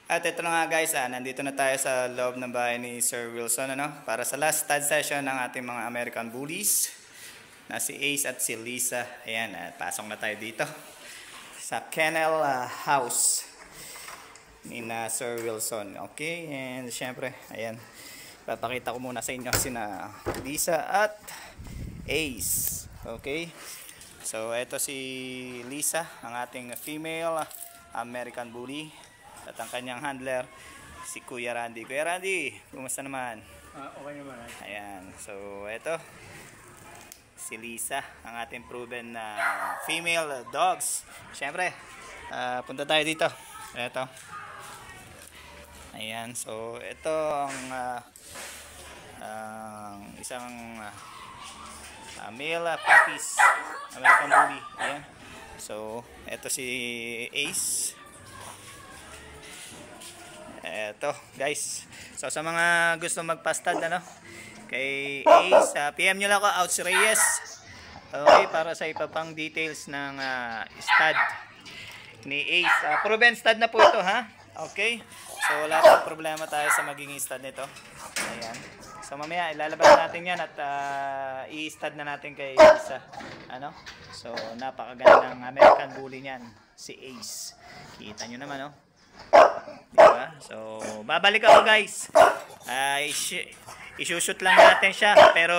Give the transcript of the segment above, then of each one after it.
At ito na nga guys, nandito na tayo sa loob ng bahay ni Sir Wilson para sa last stud session ng ating mga American Bullies na si Ace at si Lisa. Ayan, pasok na tayo dito sa kennel house ni Sir Wilson. Okay, and syempre, ayan, papakita ko muna sa inyo sina Lisa at Ace. Okay, so ito si Lisa, ang ating female American Bully. At ang kanyang handler, si Kuya Randy. Kuya Randy, kumusta naman? Okay naman. Ayan, so ito, si Lisa, ang ating proven na female dogs. Siyempre, punta tayo dito. Ito. Ayan, so ito ang isang male puppies, American Bully. Ayan. So, ito si Ace. Eto guys, so sa mga gusto magpa-stud kay Ace, PM nyo lang ako, Outs Reyes. Okay, para sa iba pang details ng stud ni Ace. Proven stud na po ito, ha? Okay, so wala pang problema tayo sa magiging stud nito. Ayan, so mamaya ilalabas natin yan at i-stud na natin kay Ace. So napakagandang American Bully niyan, si Ace. Kita nyo naman, diba? So babalik ako guys. I-shoot lang natin siya, pero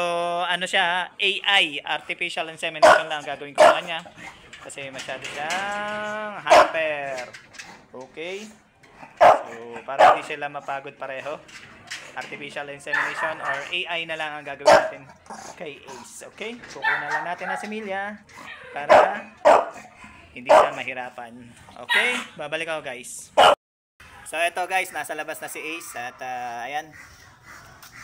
siya, AI, artificial insemination lang gagawin ko sa kanya kasi masyado siyang hyper. Okay, so para hindi sila mapagod pareho, artificial insemination or AI na lang ang gagawin natin kay Ace. Okay, kukunan lang natin na semilya para hindi siya mahirapan. Okay, babalik ako guys. So ito guys, nasa labas na si Ace at ayan,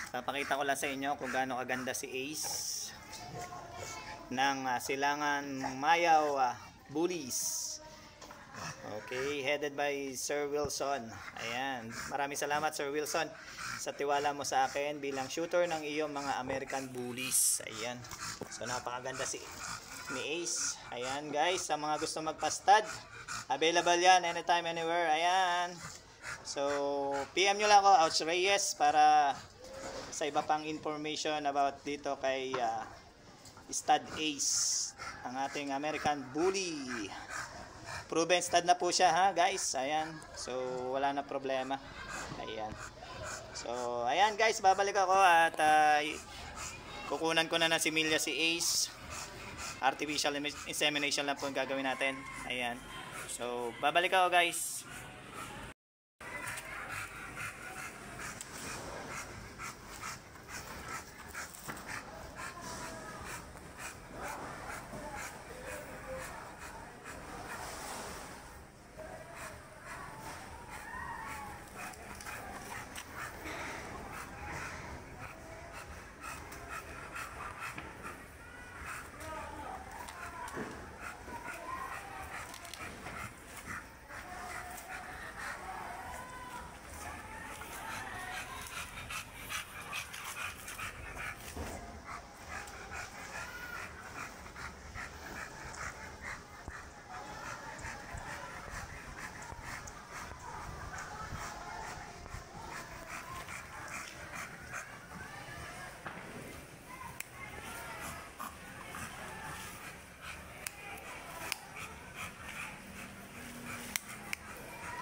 papakita ko lang sa inyo kung gaano kaganda si Ace ng Silangan Mayaw Bullies. Okay, headed by Sir Wilson. Ayan, maraming salamat Sir Wilson sa tiwala mo sa akin bilang shooter ng iyong mga American Bullies. Ayan, so napakaganda ni Ace. Ayan guys, sa mga gusto magpa-stud, available yan anytime, anywhere. Ayan, so PM nyo lang ako, Outs Reyes, para sa iba pang information about dito kay Stud Ace, ang ating American Bully. Proven stud na po siya, ha guys. Ayan, so wala na problema. Ayan, so ayan guys, babalik ako at kukunan ko na ng similya si Ace. Artificial insemination lang po ang gagawin natin. Ayan, so babalik ako guys.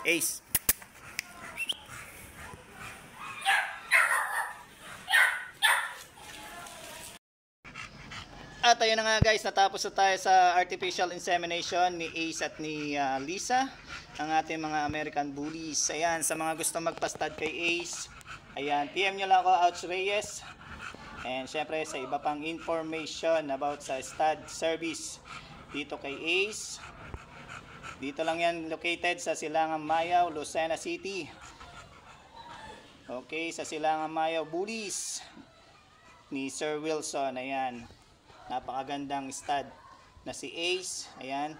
Ace. At ayun na nga guys, natapos na tayo sa artificial insemination ni Ace at ni Lisa, ang ating mga American Bullies. Ayan, sa mga gusto magpa-stud kay Ace, ayan, PM nyo lang ako, Outs Reyes. And syempre sa iba pang information about sa stud service dito kay Ace, dito lang yan located sa Silangan Mayaw, Lucena City. Okay, sa Silangan Mayaw Bullies ni Sir Wilson. Ayan, napakagandang stud na si Ace. Ayan,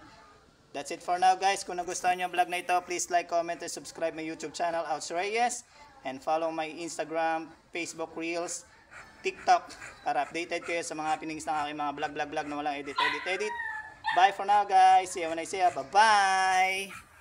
that's it for now guys. Kung nagustuhan nyo ang vlog na ito, please like, comment, and subscribe my YouTube channel, Outs Reyes. And follow my Instagram, Facebook Reels, TikTok para updated kayo sa mga pinings ng aking mga vlog na walang edit. Bye for now guys. See you when I see you. Bye bye.